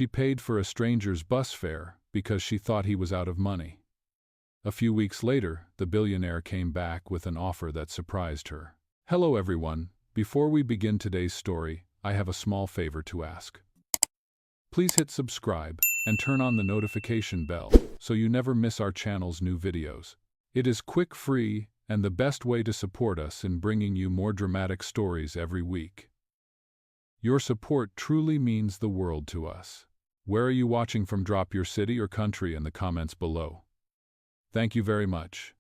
She paid for a stranger's bus fare because she thought he was out of money. A few weeks later, the billionaire came back with an offer that surprised her. Hello everyone, before we begin today's story, I have a small favor to ask. Please hit subscribe and turn on the notification bell so you never miss our channel's new videos. It is quick, free, and the best way to support us in bringing you more dramatic stories every week. Your support truly means the world to us. Where are you watching from? Drop your city or country in the comments below. Thank you very much.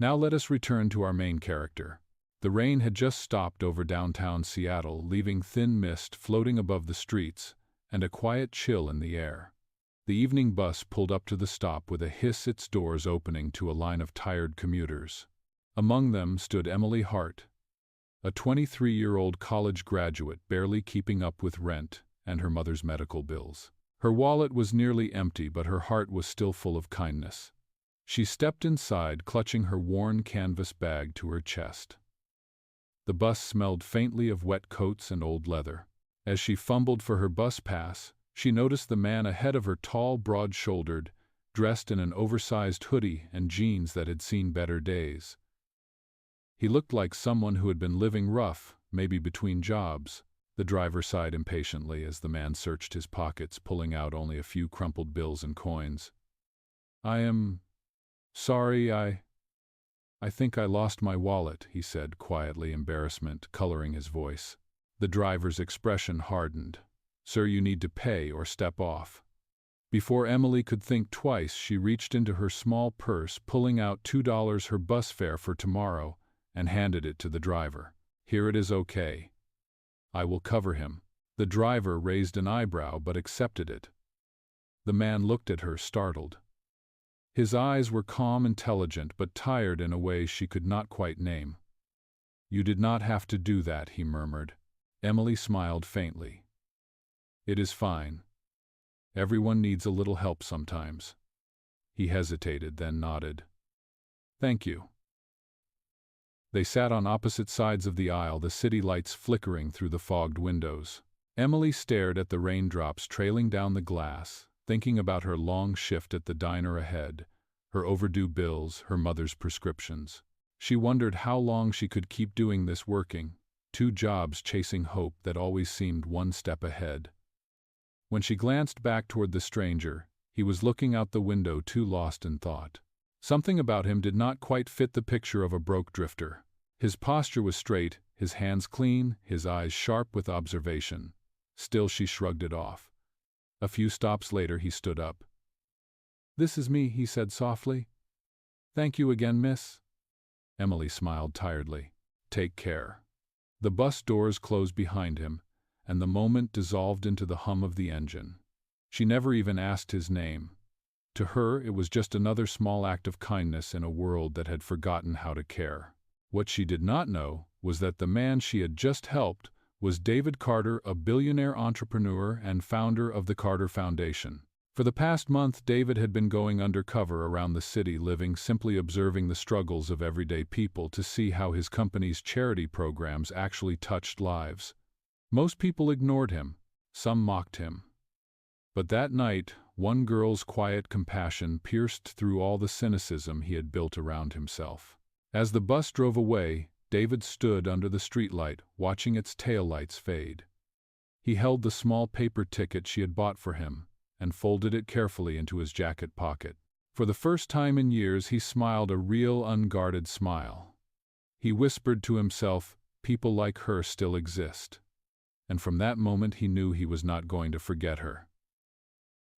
Now let us return to our main character. The rain had just stopped over downtown Seattle, leaving thin mist floating above the streets and a quiet chill in the air. The evening bus pulled up to the stop with a hiss, its doors opening to a line of tired commuters. Among them stood Emily Hart, a 23-year-old college graduate barely keeping up with rent and her mother's medical bills. Her wallet was nearly empty, but her heart was still full of kindness. She stepped inside, clutching her worn canvas bag to her chest. The bus smelled faintly of wet coats and old leather. As she fumbled for her bus pass, she noticed the man ahead of her, tall, broad-shouldered, dressed in an oversized hoodie and jeans that had seen better days. He looked like someone who had been living rough, maybe between jobs. The driver sighed impatiently as the man searched his pockets, pulling out only a few crumpled bills and coins. "I am sorry, I think I lost my wallet," he said quietly, embarrassment coloring his voice. The driver's expression hardened. "Sir, you need to pay or step off." Before Emily could think twice, she reached into her small purse, pulling out $2, her bus fare for tomorrow, and handed it to the driver. "Here it is, okay. I will cover him." The driver raised an eyebrow but accepted it. The man looked at her, startled. His eyes were calm, intelligent, but tired in a way she could not quite name. "You did not have to do that," he murmured. Emily smiled faintly. "It is fine. Everyone needs a little help sometimes." He hesitated, then nodded. "Thank you." They sat on opposite sides of the aisle, the city lights flickering through the fogged windows. Emily stared at the raindrops trailing down the glass, thinking about her long shift at the diner ahead, her overdue bills, her mother's prescriptions. She wondered how long she could keep doing this, working 2 jobs, chasing hope that always seemed one step ahead. When she glanced back toward the stranger, he was looking out the window, too lost in thought. Something about him did not quite fit the picture of a broke drifter. His posture was straight, his hands clean, his eyes sharp with observation. Still, she shrugged it off. A few stops later, he stood up. "This is me," he said softly. "Thank you again, miss." Emily smiled tiredly. "Take care." The bus doors closed behind him, and the moment dissolved into the hum of the engine. She never even asked his name. To her, it was just another small act of kindness in a world that had forgotten how to care. What she did not know was that the man she had just helped was David Carter, a billionaire entrepreneur and founder of the Carter Foundation. For the past month, David had been going undercover around the city, living simply observing the struggles of everyday people to see how his company's charity programs actually touched lives. Most people ignored him, some mocked him. But that night, one girl's quiet compassion pierced through all the cynicism he had built around himself. As the bus drove away, David stood under the streetlight, watching its taillights fade. He held the small paper ticket she had bought for him and folded it carefully into his jacket pocket. For the first time in years, he smiled, a real, unguarded smile. He whispered to himself, "People like her still exist." And from that moment, he knew he was not going to forget her.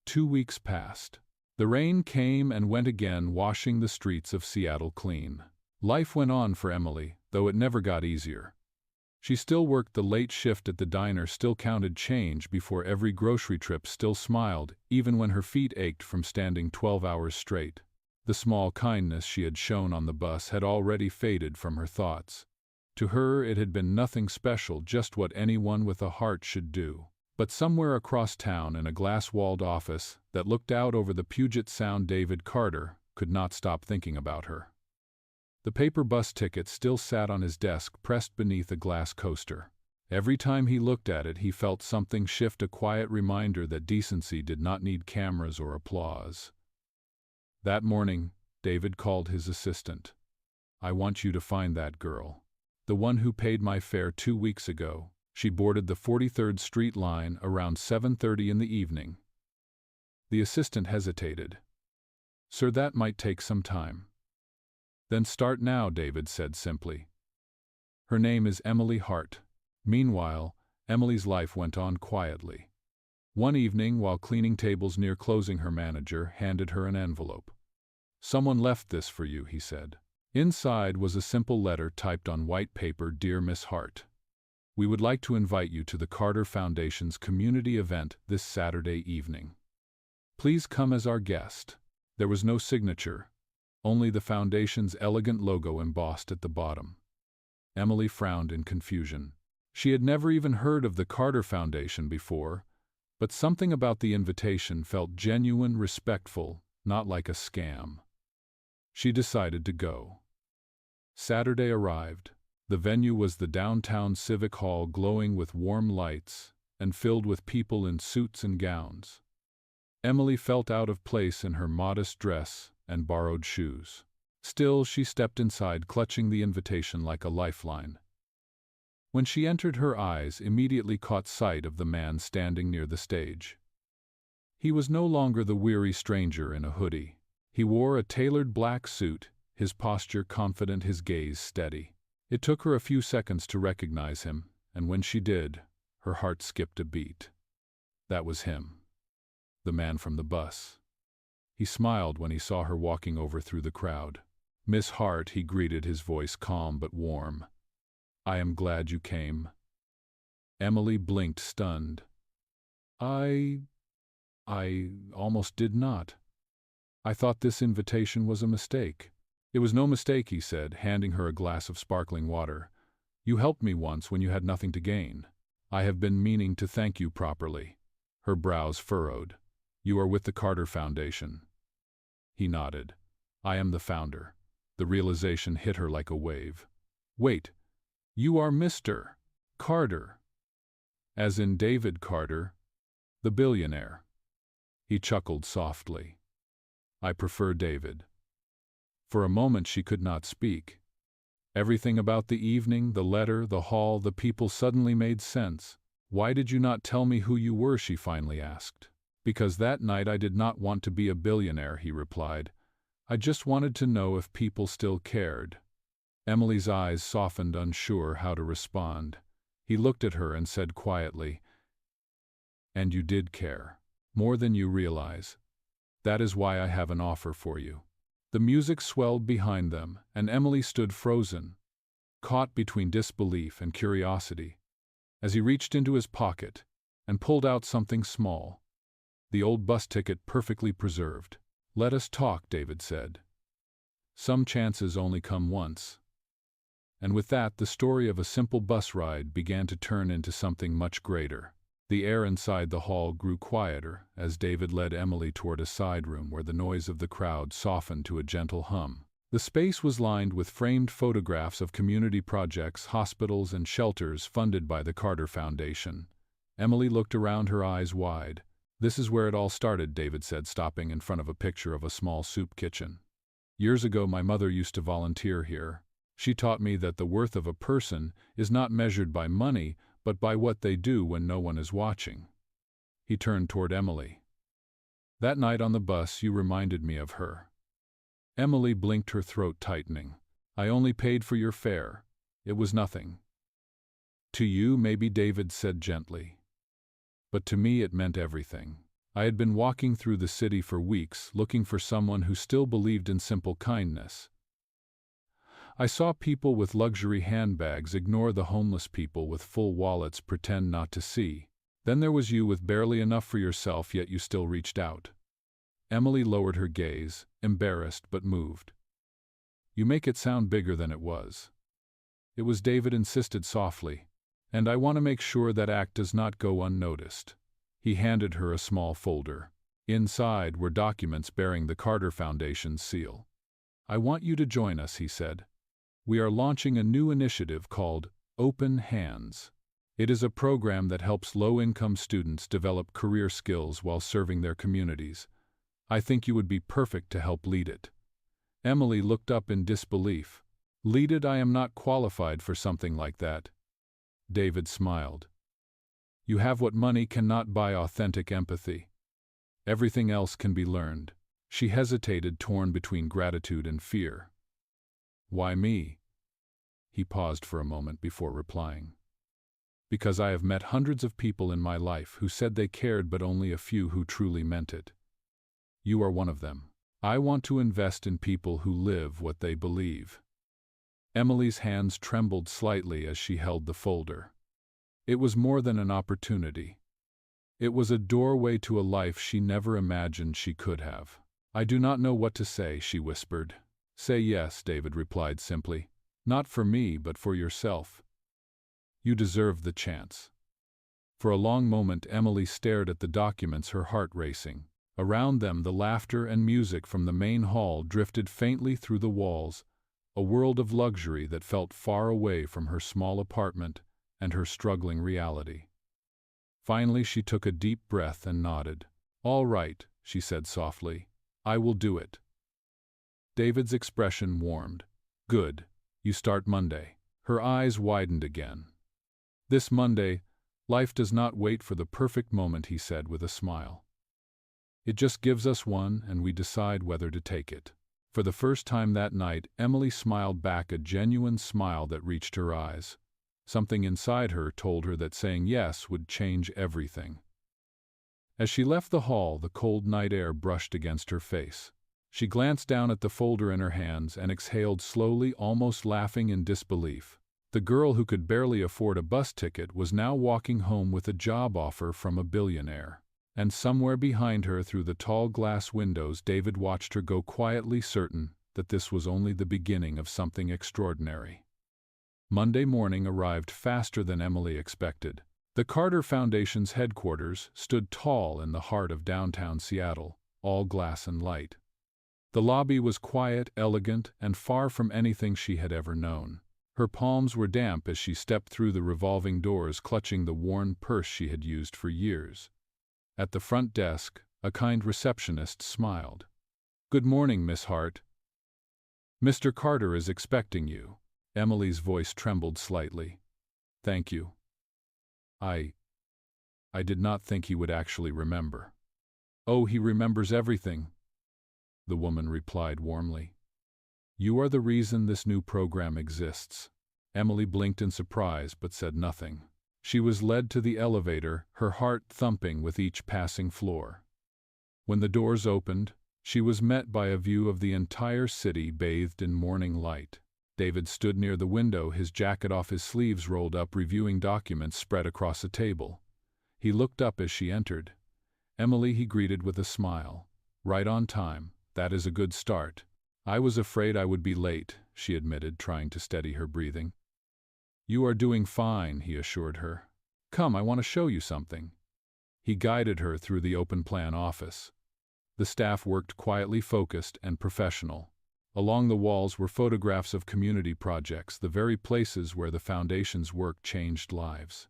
2 weeks passed. The rain came and went again, washing the streets of Seattle clean. Life went on for Emily, though it never got easier. She still worked the late shift at the diner, still counted change before every grocery trip, still smiled, even when her feet ached from standing 12 hours straight. The small kindness she had shown on the bus had already faded from her thoughts. To her, it had been nothing special, just what anyone with a heart should do. But somewhere across town, in a glass-walled office that looked out over the Puget Sound, David Carter could not stop thinking about her. The paper bus ticket still sat on his desk, pressed beneath a glass coaster. Every time he looked at it, he felt something shift, a quiet reminder that decency did not need cameras or applause. That morning, David called his assistant. "I want you to find that girl. The one who paid my fare 2 weeks ago. She boarded the 43rd Street line around 7:30 in the evening." The assistant hesitated. "Sir, that might take some time." "Then start now," David said simply. "Her name is Emily Hart." Meanwhile, Emily's life went on quietly. One evening, while cleaning tables near closing, her manager handed her an envelope. "Someone left this for you," he said. Inside was a simple letter typed on white paper. "Dear Miss Hart, we would like to invite you to the Carter Foundation's community event this Saturday evening. Please come as our guest." There was no signature, only the foundation's elegant logo embossed at the bottom. Emily frowned in confusion. She had never even heard of the Carter Foundation before, but something about the invitation felt genuine, respectful, not like a scam. She decided to go. Saturday arrived. The venue was the downtown Civic Hall, glowing with warm lights and filled with people in suits and gowns. Emily felt out of place in her modest dress and borrowed shoes. Still, she stepped inside, clutching the invitation like a lifeline. When she entered, her eyes immediately caught sight of the man standing near the stage. He was no longer the weary stranger in a hoodie. He wore a tailored black suit, his posture confident, his gaze steady. It took her a few seconds to recognize him, and when she did, her heart skipped a beat. That was him, the man from the bus. He smiled when he saw her walking over through the crowd. "Miss Hart," he greeted, his voice calm but warm. "I am glad you came." Emily blinked, stunned. I almost did not. I thought this invitation was a mistake." "It was no mistake," he said, handing her a glass of sparkling water. "You helped me once when you had nothing to gain. I have been meaning to thank you properly." Her brows furrowed. "You are with the Carter Foundation?" He nodded. "I am the founder." The realization hit her like a wave. "Wait. You are Mr. Carter." "As in David Carter, the billionaire." He chuckled softly. "I prefer David." For a moment she could not speak. Everything about the evening, the letter, the hall, the people suddenly made sense. "Why did you not tell me who you were?" she finally asked. "Because that night I did not want to be a billionaire," he replied. "I just wanted to know if people still cared." Emily's eyes softened, unsure how to respond. He looked at her and said quietly, "And you did care. More than you realize. That is why I have an offer for you." The music swelled behind them, and Emily stood frozen, caught between disbelief and curiosity, as he reached into his pocket and pulled out something small. The old bus ticket, perfectly preserved. "Let us talk," David said. "Some chances only come once." And with that, the story of a simple bus ride began to turn into something much greater. The air inside the hall grew quieter as David led Emily toward a side room where the noise of the crowd softened to a gentle hum. The space was lined with framed photographs of community projects, hospitals, and shelters funded by the Carter Foundation. Emily looked around, her eyes wide. "This is where it all started," David said, stopping in front of a picture of a small soup kitchen. "Years ago, my mother used to volunteer here. She taught me that the worth of a person is not measured by money, but by what they do when no one is watching." He turned toward Emily. "That night on the bus, you reminded me of her." Emily blinked, her throat tightening. "I only paid for your fare. It was nothing." "To you, maybe," David said gently. "But to me it meant everything. I had been walking through the city for weeks, looking for someone who still believed in simple kindness. I saw people with luxury handbags ignore the homeless people with full wallets, pretend not to see. Then there was you with barely enough for yourself, yet you still reached out." Emily lowered her gaze, embarrassed but moved. "You make it sound bigger than it was." "It was," David insisted softly, "and I want to make sure that act does not go unnoticed." He handed her a small folder. Inside were documents bearing the Carter Foundation's seal. "I want you to join us," he said. "We are launching a new initiative called Open Hands. It is a program that helps low-income students develop career skills while serving their communities. I think you would be perfect to help lead it." Emily looked up in disbelief. "Lead it? I am not qualified for something like that." David smiled. "You have what money cannot buy: authentic empathy. Everything else can be learned." She hesitated, torn between gratitude and fear. "Why me?" He paused for a moment before replying. "Because I have met hundreds of people in my life who said they cared, but only a few who truly meant it. You are one of them. I want to invest in people who live what they believe." Emily's hands trembled slightly as she held the folder. It was more than an opportunity. It was a doorway to a life she never imagined she could have. "I do not know what to say," she whispered. "Say yes," David replied simply. "Not for me, but for yourself. You deserve the chance." For a long moment Emily stared at the documents, her heart racing. Around them, the laughter and music from the main hall drifted faintly through the walls, a world of luxury that felt far away from her small apartment and her struggling reality. Finally she took a deep breath and nodded. "All right," she said softly. "I will do it." David's expression warmed. "Good. You start Monday." Her eyes widened again. "This Monday, life does not wait for the perfect moment," he said with a smile. "It just gives us one, and we decide whether to take it." For the first time that night, Emily smiled back, a genuine smile that reached her eyes. Something inside her told her that saying yes would change everything. As she left the hall, the cold night air brushed against her face. She glanced down at the folder in her hands and exhaled slowly, almost laughing in disbelief. The girl who could barely afford a bus ticket was now walking home with a job offer from a billionaire. And somewhere behind her, through the tall glass windows, David watched her go quietly, certain that this was only the beginning of something extraordinary. Monday morning arrived faster than Emily expected. The Carter Foundation's headquarters stood tall in the heart of downtown Seattle, all glass and light. The lobby was quiet, elegant, and far from anything she had ever known. Her palms were damp as she stepped through the revolving doors, clutching the worn purse she had used for years. At the front desk, a kind receptionist smiled. "Good morning, Miss Hart. Mr. Carter is expecting you." Emily's voice trembled slightly. "Thank you. I did not think he would actually remember." "Oh, he remembers everything," the woman replied warmly. "You are the reason this new program exists." Emily blinked in surprise but said nothing. She was led to the elevator, her heart thumping with each passing floor. When the doors opened, she was met by a view of the entire city bathed in morning light. David stood near the window, his jacket off, his sleeves rolled up, reviewing documents spread across a table. He looked up as she entered. "Emily," he greeted with a smile. "Right on time. That is a good start." "I was afraid I would be late," she admitted, trying to steady her breathing. "You are doing fine," he assured her. "Come, I want to show you something." He guided her through the open-plan office. The staff worked quietly, focused and professional. Along the walls were photographs of community projects, the very places where the foundation's work changed lives.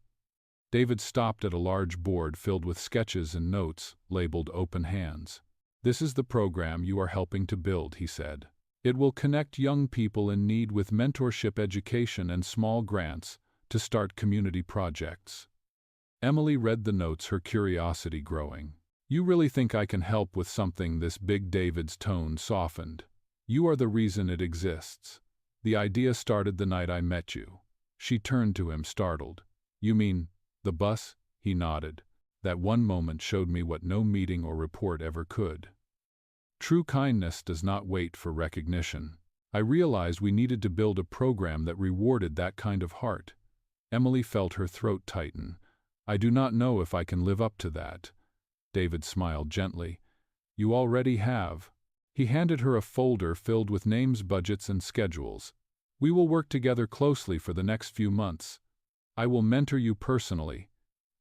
David stopped at a large board filled with sketches and notes, labeled "Open Hands." "This is the program you are helping to build," he said. "It will connect young people in need with mentorship, education, and small grants to start community projects." Emily read the notes, her curiosity growing. "You really think I can help with something this big?" David's tone softened. "You are the reason it exists. The idea started the night I met you." She turned to him, startled. "You mean the bus?" He nodded. "That one moment showed me what no meeting or report ever could. True kindness does not wait for recognition. I realized we needed to build a program that rewarded that kind of heart." Emily felt her throat tighten. "I do not know if I can live up to that." David smiled gently. "You already have." He handed her a folder filled with names, budgets, and schedules. "We will work together closely for the next few months. I will mentor you personally.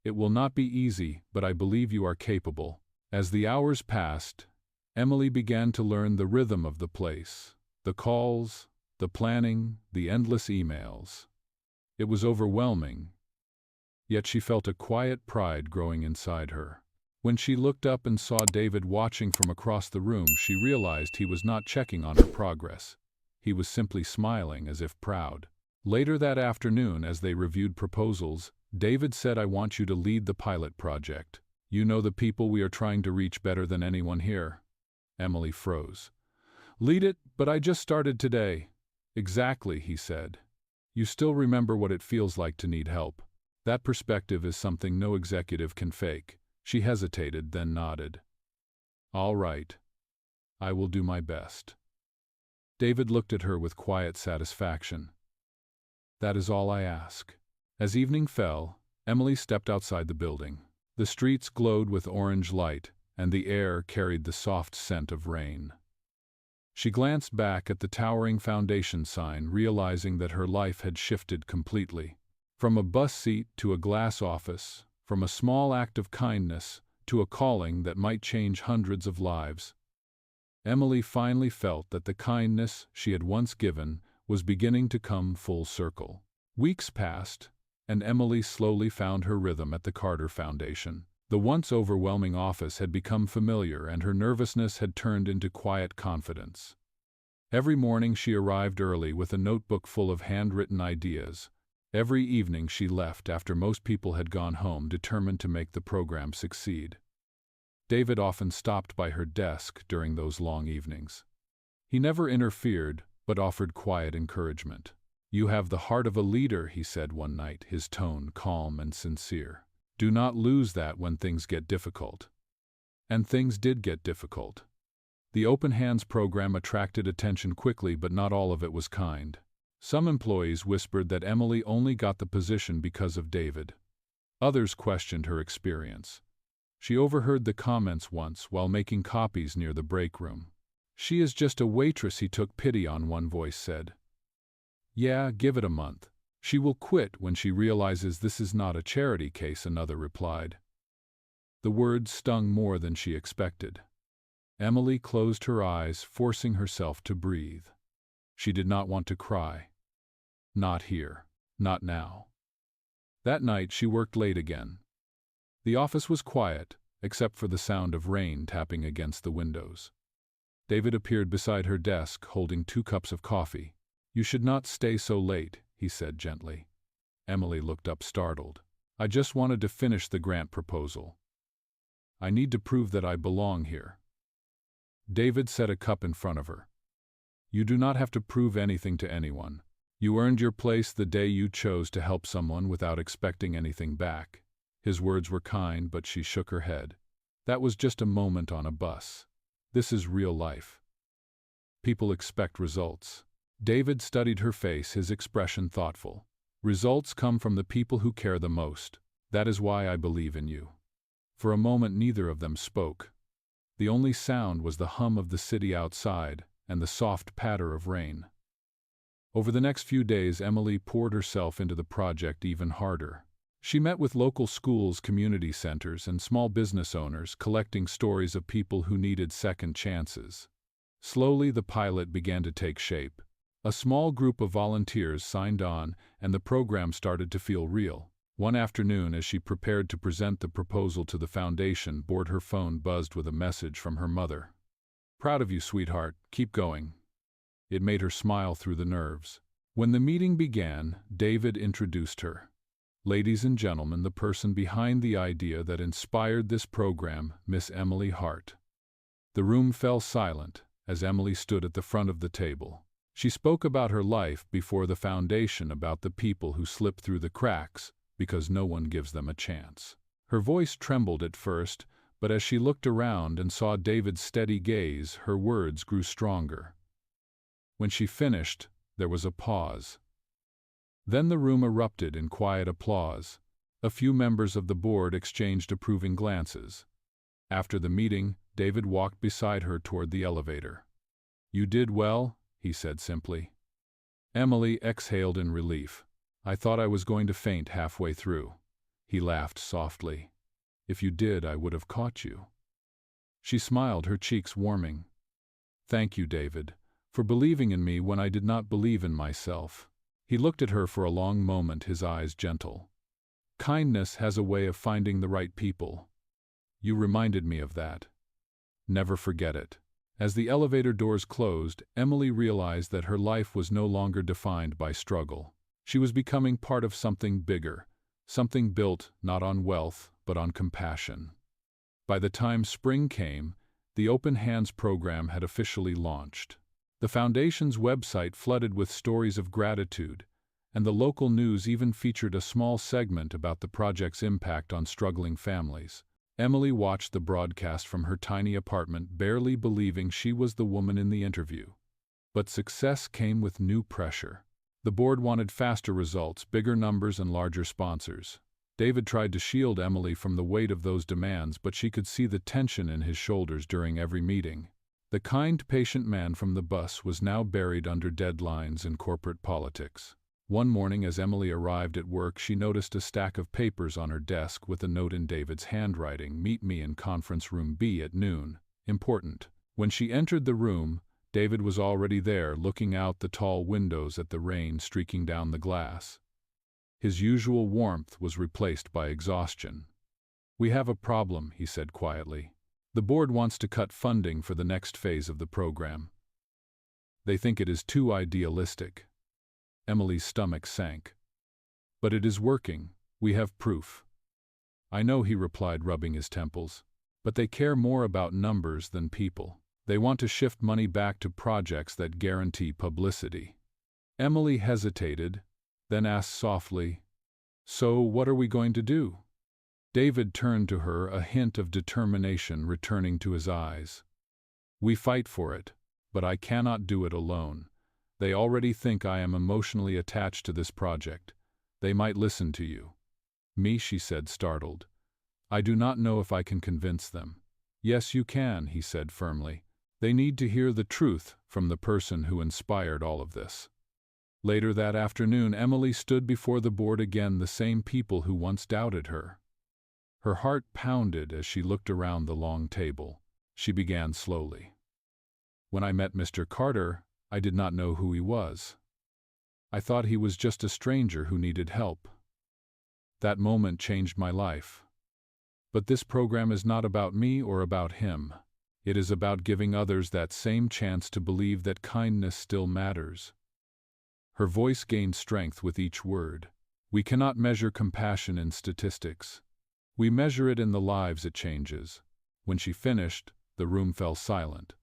It will not be easy, but I believe you are capable." As the hours passed, Emily began to learn the rhythm of the place, the calls, the planning, the endless emails. It was overwhelming, Yet she felt a quiet pride growing inside her. When she looked up and saw David watching from across the room, she realized he was not checking on her progress. He was simply smiling, as if proud. Later that afternoon, as they reviewed proposals, David said, "I want you to lead the pilot project. You know the people we are trying to reach better than anyone here." Emily froze. "Lead it, but I just started today." "Exactly," he said. "You still remember what it feels like to need help. That perspective is something no executive can fake." She hesitated, then nodded. "All right. I will do my best." David looked at her with quiet satisfaction. "That is all I ask." As evening fell, Emily stepped outside the building. The streets glowed with orange light, and the air carried the soft scent of rain. She glanced back at the towering foundation sign, realizing that her life had shifted completely. From a bus seat to a glass office, from a small act of kindness to a calling that might change hundreds of lives. Emily finally felt that the kindness she had once given was beginning to come full circle. Weeks passed, and Emily slowly found her rhythm at the Carter Foundation. The once overwhelming office had become familiar, and her nervousness had turned into quiet confidence. Every morning she arrived early with a notebook full of handwritten ideas. Every evening she left after most people had gone home, determined to make the program succeed. David often stopped by her desk during those long evenings. He never interfered, but offered quiet encouragement. "You have the heart of a leader," he said one night, his tone calm and sincere. "Do not lose that when things get difficult." And things did get difficult. The Open Hands program attracted attention quickly, but not all of it was kind. Some employees whispered that Emily only got the position because of David. Others questioned her experience. She overheard the comments once while making copies near the break room. "She is just a waitress he took pity on," one voice said. "Yeah, give it a month. She will quit when she realizes this is not a charity case," another replied. The words stung more than she expected. Emily closed her eyes, forcing herself to breathe. She did not want to cry. Not here. Not now. That night she worked late again. The office was quiet, except for the sound of rain tapping against the windows. David appeared beside her desk, holding 2 cups of coffee. "You should not stay so late," he said gently. Emily looked up, startled. "I just wanted to finish the grant proposal. I need to prove that I belong here." David set a cup in front of her. "You do not have to prove anything to anyone. You earned your place the day you chose to help someone without expecting anything back." His words were kind, but she shook her head. "That was just a moment on a bus. This is real life. People expect results." David studied her face, his expression thoughtful. "Results come from the people who care the most. That is why I believe in you." For a moment neither of them spoke. The only sound was the hum of the city outside and the soft patter of rain. Over the next few days, Emily poured herself into the project even harder. She met with local schools, community centers, and small business owners, collecting stories of people who needed second chances. Slowly, the pilot began to take shape. A small group of volunteers signed on, and the program started to feel real. One afternoon, as she prepared to present the proposal to the foundation board, her phone buzzed with a message from her mother. "Proud of you, sweetheart. Keep going." It made her smile through the nerves. When the meeting began, David introduced her. "Ladies and gentlemen, the person behind the idea that inspired this program, Miss Emily Hart." The room fell silent as Emily stood at the front of the table. She spoke about her life before the foundation, about the people who slip through the cracks because no one gives them a chance. Her voice trembled at first, but as she looked around and saw David's steady gaze, her words grew stronger. When she finished, there was a pause. Then the room erupted in quiet applause. A few members of the board exchanged approving glances. After the meeting, David walked beside her toward the elevator. "You did well," he said simply. Emily exhaled in relief. "I thought I was going to faint halfway through." He laughed softly. "If you did, I would have caught you." She smiled, her cheeks warming. "Thank you, David, for believing in me when I did not believe in myself." He looked at her for a long moment, his eyes gentle. Kindness has a way of finding the right people. You reminded me of that. Never forget it. As the elevator doors closed, Emily realized that her life was no longer defined by struggle. She was becoming part of something bigger, something built not on wealth, but on compassion. By the time spring came, the Open Hands program had officially launched. The Foundation's website flooded with stories of gratitude, and the local news even featured a small segment about the project's impact on struggling families. Emily watched the broadcast from her tiny apartment, barely believing she was the woman in the interview. But success came with new pressure. The board wanted faster results, bigger numbers, and larger sponsors. David tried to shield Emily from the weight of those demands, but she could see the tension in his shoulders during every meeting. The kind, patient man from the bus was now buried under deadlines and corporate politics. One morning as Emily arrived at work, she noticed a stack of papers on her desk with a note in David's handwriting: "Meet me in conference room B at noon. Important." When she entered the room, David was already there, looking out the tall windows at the rain streaking down the glass. His usual warmth was replaced by exhaustion. "We have a problem," he said quietly. "The board wants to cut funding for the next phase of the program. They think it is too idealistic." Emily's stomach sank. "But it is working. We have proof." "I know," he replied, rubbing his temples. "But they care more about numbers than people. They want to shift money back to projects that guarantee publicity." Emily hesitated, then asked softly, "So what are we going to do?" David turned to her, a hint of determination returning to his eyes. "We fight for it, but I cannot do it alone. They already think I am emotionally attached to this project. They might listen to you." "Me?" she said, startled. "I do not know if I can convince them." "Yes, you can," he said firmly. "They need to hear the truth from the person who inspired all of this." Later that afternoon, Emily stood before the board again, the same people who once doubted her. Her heart pounded as she looked around the long table. She began slowly. "When I met Mr. Carter, I did not know who he was. I thought he was just a stranger who needed help. That moment changed my life. But this program is not about me or about him. It is about giving others that same chance to believe that kindness still matters." Her voice gained strength with each word. "We cannot measure compassion in statistics. We measure it in the lives it changes." When she finished, the room fell silent.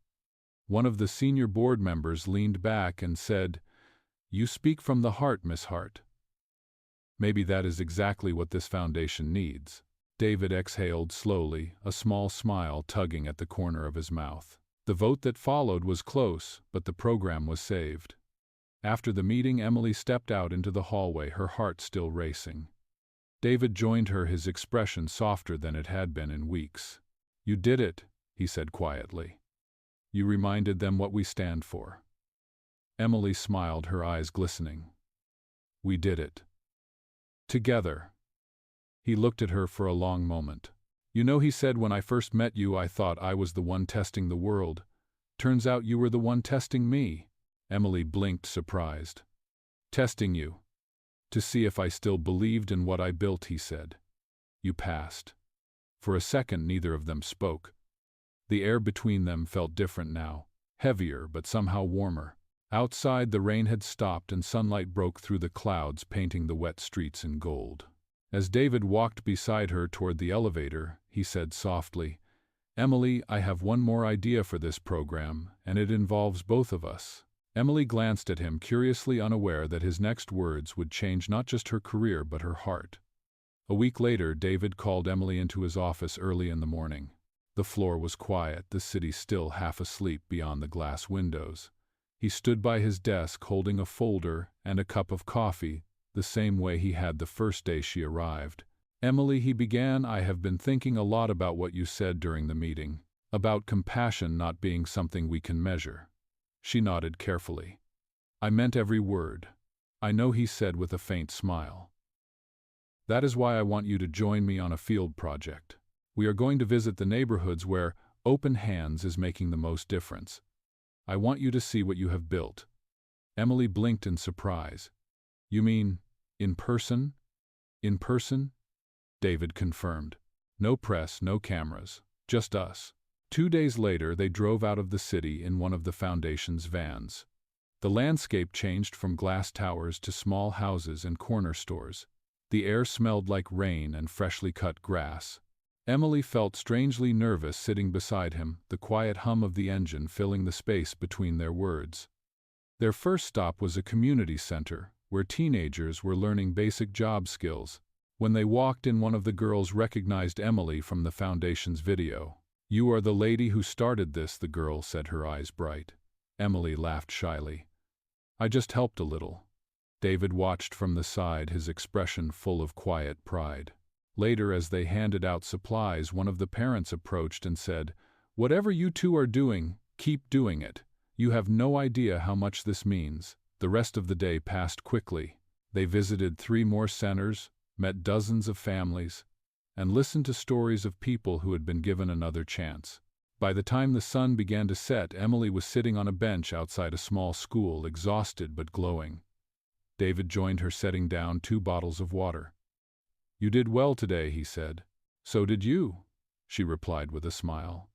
One of the senior board members leaned back and said, "You speak from the heart, Miss Hart." "Maybe that is exactly what this foundation needs." David exhaled slowly, a small smile tugging at the corner of his mouth. The vote that followed was close, but the program was saved. After the meeting, Emily stepped out into the hallway, her heart still racing. David joined her, his expression softer than it had been in weeks. "You did it," he said quietly. "You reminded them what we stand for." Emily smiled, her eyes glistening. "We did it. Together." He looked at her for a long moment. "You know," he said, "when I first met you, I thought I was the one testing the world. Turns out you were the one testing me." Emily blinked, surprised. "Testing you. To see if I still believed in what I built," he said. "You passed." For a second, neither of them spoke. The air between them felt different now, heavier but somehow warmer. Outside, the rain had stopped and sunlight broke through the clouds, painting the wet streets in gold. As David walked beside her toward the elevator, he said softly, "Emily, I have one more idea for this program, and it involves both of us." Emily glanced at him, curiously unaware that his next words would change not just her career but her heart. A week later, David called Emily into his office early in the morning. The floor was quiet, the city still half asleep beyond the glass windows. He stood by his desk holding a folder and a cup of coffee, the same way he had the first day she arrived. "Emily," he began, "I have been thinking a lot about what you said during the meeting, about compassion not being something we can measure." She nodded carefully. "I meant every word." "I know," he said with a faint smile. "That is why I want you to join me on a field project. We are going to visit the neighborhoods where Open Hands is making the most difference. I want you to see what you have built." Emily blinked in surprise. "You mean, in person?" "In person?" David confirmed. No press, no cameras, just us. 2 days later, they drove out of the city in one of the Foundation's vans. The landscape changed from glass towers to small houses and corner stores. The air smelled like rain and freshly cut grass. Emily felt strangely nervous sitting beside him, the quiet hum of the engine filling the space between their words. Their first stop was a community center, where teenagers were learning basic job skills. When they walked in, one of the girls recognized Emily from the Foundation's video. "You are the lady who started this," the girl said, her eyes bright. Emily laughed shyly. "I just helped a little." David watched from the side, his expression full of quiet pride. Later, as they handed out supplies, one of the parents approached and said, "Whatever you two are doing, keep doing it. You have no idea how much this means." The rest of the day passed quickly. They visited 3 more centers, met dozens of families, and listened to stories of people who had been given another chance. By the time the sun began to set, Emily was sitting on a bench outside a small school, exhausted but glowing. David joined her, setting down 2 bottles of water. "You did well today," he said. "So did you," she replied with a smile.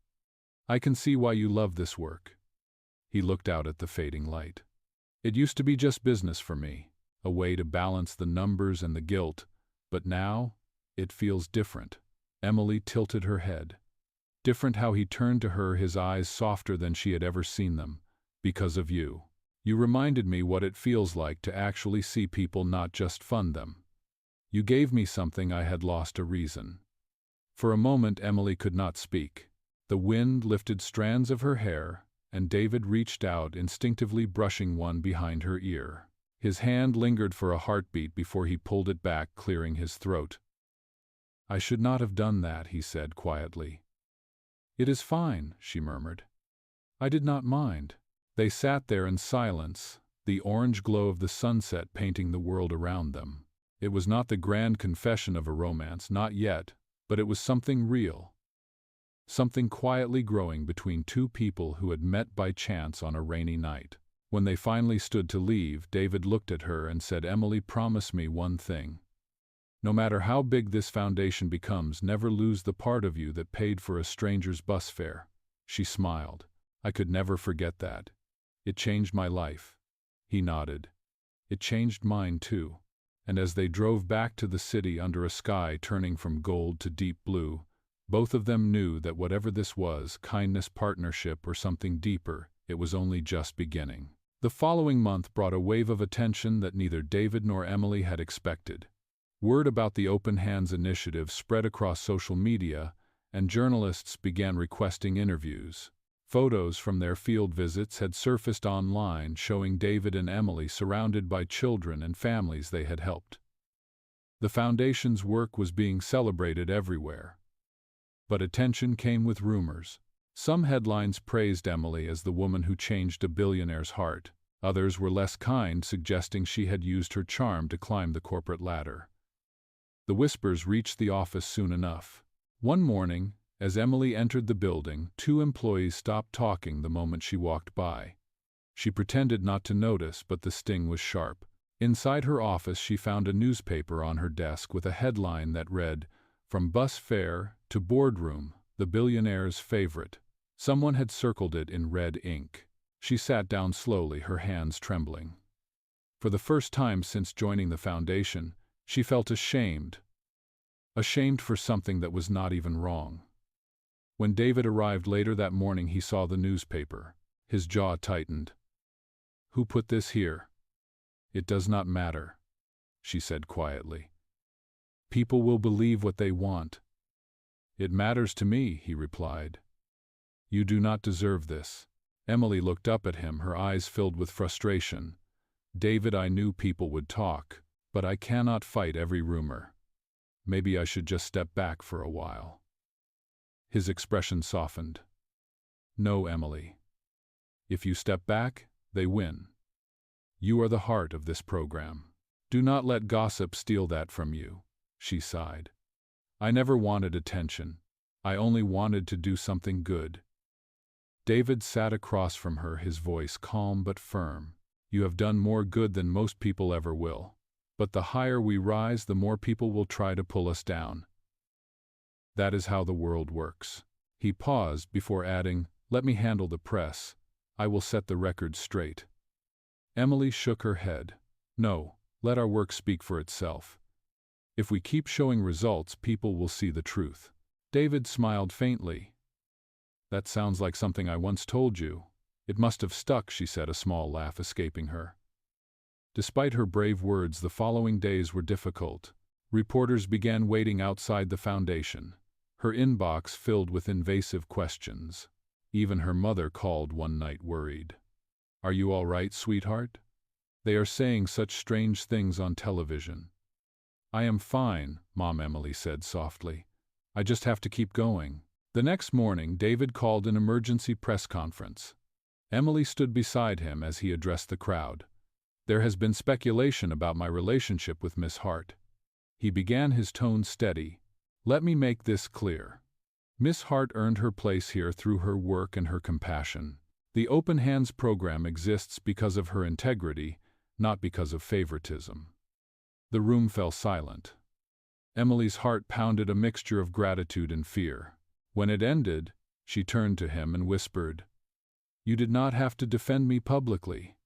"I can see why you love this work." He looked out at the fading light. "It used to be just business for me, a way to balance the numbers and the guilt, but now it feels different." Emily tilted her head. "Different?" How he turned to her, his eyes softer than she had ever seen them. "Because of you. You reminded me what it feels like to actually see people, not just fund them. You gave me something I had lost, a reason." For a moment Emily could not speak. The wind lifted strands of her hair, and David reached out, instinctively brushing one behind her ear. His hand lingered for a heartbeat before he pulled it back, clearing his throat. "I should not have done that," he said quietly. "It is fine," she murmured. "I did not mind." They sat there in silence, the orange glow of the sunset painting the world around them. It was not the grand confession of a romance, not yet, but it was something real. Something quietly growing between 2 people who had met by chance on a rainy night. When they finally stood to leave, David looked at her and said, "Emily, promise me one thing. No matter how big this foundation becomes, never lose the part of you that paid for a stranger's bus fare." She smiled. "I could never forget that. It changed my life." He nodded. "It changed mine too." And as they drove back to the city under a sky turning from gold to deep blue, both of them knew that whatever this was, kindness, partnership, or something deeper, it was only just beginning. The following month brought a wave of attention that neither David nor Emily had expected. Word about the Open Hands initiative spread across social media, and journalists began requesting interviews. Photos from their field visits had surfaced online, showing David and Emily surrounded by children and families they had helped. The foundation's work was being celebrated everywhere. But attention came with rumors. Some headlines praised Emily as the woman who changed a billionaire's heart. Others were less kind, suggesting she had used her charm to climb the corporate ladder. The whispers reached the office soon enough. One morning, as Emily entered the building, 2 employees stopped talking the moment she walked by. She pretended not to notice, but the sting was sharp. Inside her office, she found a newspaper on her desk with a headline that read, "From bus fare to boardroom, the billionaire's favorite." Someone had circled it in red ink. She sat down slowly, her hands trembling. For the first time since joining the foundation, she felt ashamed. Ashamed for something that was not even wrong. When David arrived later that morning, he saw the newspaper. His jaw tightened. "Who put this here?" "It does not matter," she said quietly. "People will believe what they want." "It matters to me," he replied. "You do not deserve this." Emily looked up at him, her eyes filled with frustration. "David, I knew people would talk, but I cannot fight every rumor. Maybe I should just step back for a while." His expression softened. "No, Emily. If you step back, they win. You are the heart of this program. Do not let gossip steal that from you." She sighed. "I never wanted attention. I only wanted to do something good." David sat across from her, his voice calm but firm. "You have done more good than most people ever will. But the higher we rise, the more people will try to pull us down. That is how the world works. He paused before adding, "Let me handle the press. I will set the record straight." Emily shook her head. "No, let our work speak for itself. If we keep showing results, people will see the truth." David smiled faintly. "That sounds like something I once told you. It must have stuck," she said, a small laugh escaping her. Despite her brave words, the following days were difficult. Reporters began waiting outside the foundation, her inbox filled with invasive questions. Even her mother called one night worried. "Are you all right, sweetheart? They are saying such strange things on television." "I am fine," Mom Emily said softly. "I just have to keep going." The next morning, David called an emergency press conference. Emily stood beside him as he addressed the crowd. "There has been speculation about my relationship with Miss Hart." He began, his tone steady. "Let me make this clear. Miss Hart earned her place here through her work and her compassion. The Open Hands program exists because of her integrity, not because of favoritism." The room fell silent. Emily's heart pounded, a mixture of gratitude and fear. When it ended, she turned to him and whispered, "You did not have to defend me publicly."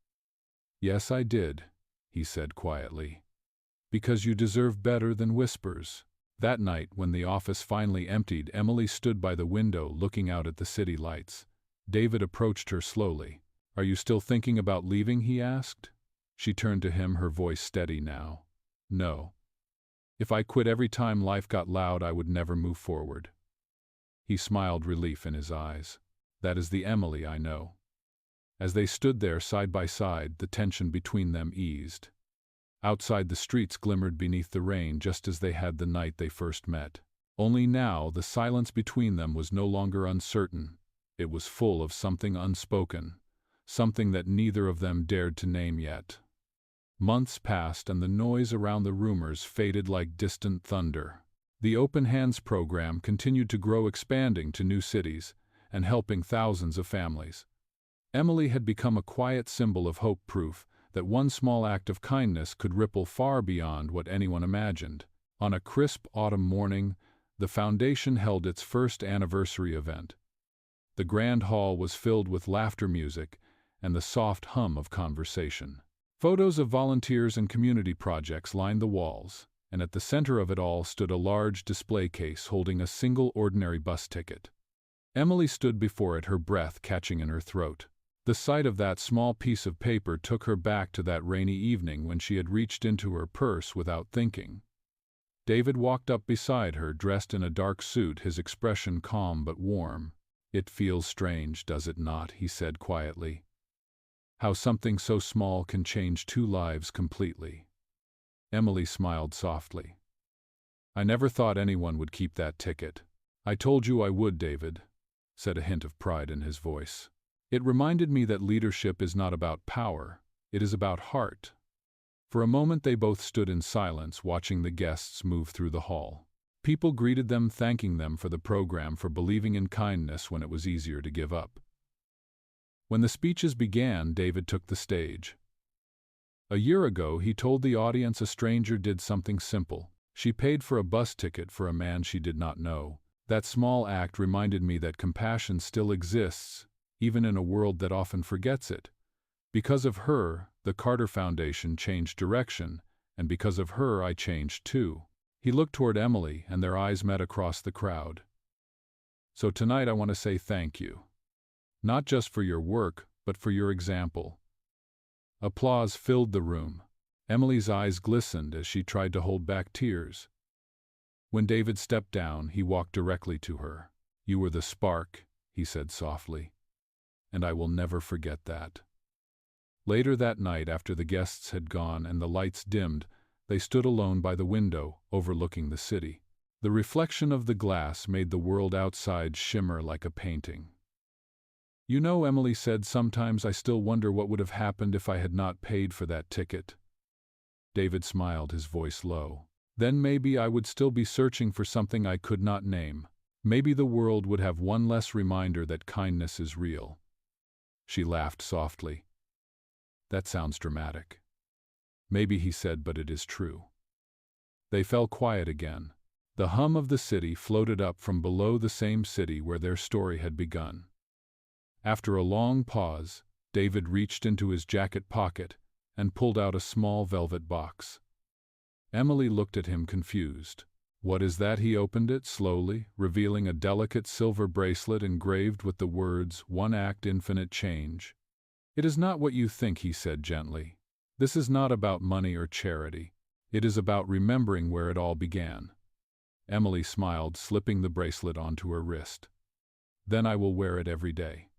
"Yes, I did," he said quietly. "Because you deserve better than whispers." That night, when the office finally emptied, Emily stood by the window looking out at the city lights. David approached her slowly. "Are you still thinking about leaving?" he asked. She turned to him, her voice steady now. "No. If I quit every time life got loud, I would never move forward." He smiled, relief in his eyes. "That is the Emily I know." As they stood there side by side, the tension between them eased. Outside, the streets glimmered beneath the rain, just as they had the night they first met. Only now, the silence between them was no longer uncertain. It was full of something unspoken, something that neither of them dared to name yet. Months passed, and the noise around the rumors faded like distant thunder. The Open Hands program continued to grow, expanding to new cities and helping thousands of families. Emily had become a quiet symbol of hope, proof that one small act of kindness could ripple far beyond what anyone imagined. On a crisp autumn morning, the foundation held its first anniversary event. The grand hall was filled with laughter, music, and the soft hum of conversation. Photos of volunteers and community projects lined the walls, and at the center of it all stood a large display case holding a single ordinary bus ticket. Emily stood before it, her breath catching in her throat. The sight of that small piece of paper took her back to that rainy evening when she had reached into her purse without thinking. David walked up beside her, dressed in a dark suit, his expression calm but warm. "It feels strange, does it not?" he said quietly. "How something so small can change two lives completely." Emily smiled softly. "I never thought anyone would keep that ticket." "I told you I would, David," said a hint of pride in his voice. "It reminded me that leadership is not about power, it is about heart." For a moment they both stood in silence, watching the guests move through the hall. People greeted them, thanking them for the program, for believing in kindness when it was easier to give up. When the speeches began, David took the stage. A year ago, he told the audience, a stranger did something simple. She paid for a bus ticket for a man she did not know. That small act reminded me that compassion still exists, even in a world that often forgets it. Because of her, the Carter Foundation changed direction, and because of her, I changed too. He looked toward Emily, and their eyes met across the crowd. "So tonight I want to say thank you. Not just for your work, but for your example." Applause filled the room. Emily's eyes glistened as she tried to hold back tears. When David stepped down, he walked directly to her. "You were the spark," he said softly, "and I will never forget that." Later that night, after the guests had gone and the lights dimmed, they stood alone by the window, overlooking the city. The reflection of the glass made the world outside shimmer like a painting. "You know," Emily said, "sometimes I still wonder what would have happened if I had not paid for that ticket." David smiled, his voice low. "Then maybe I would still be searching for something I could not name. Maybe the world would have one less reminder that kindness is real." She laughed softly. "That sounds dramatic." "Maybe," he said, "but it is true." They fell quiet again. The hum of the city floated up from below, the same city where their story had begun. After a long pause, David reached into his jacket pocket and pulled out a small velvet box. Emily looked at him confused. "What is that?" He opened it slowly, revealing a delicate silver bracelet engraved with the words, "One act, infinite change." "It is not what you think," he said gently. "This is not about money or charity. It is about remembering where it all began." Emily smiled, slipping the bracelet onto her wrist. "Then I will wear it every day."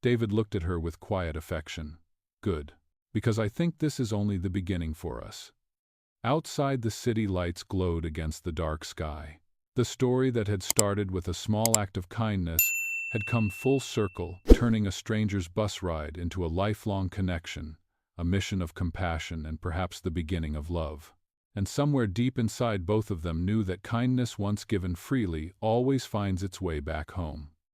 David looked at her with quiet affection. "Good. Because I think this is only the beginning for us." Outside, the city lights glowed against the dark sky. The story that had started with a small act of kindness had come full circle, turning a stranger's bus ride into a lifelong connection, a mission of compassion, and perhaps the beginning of love. And somewhere deep inside, both of them knew that kindness once given freely always finds its way back home.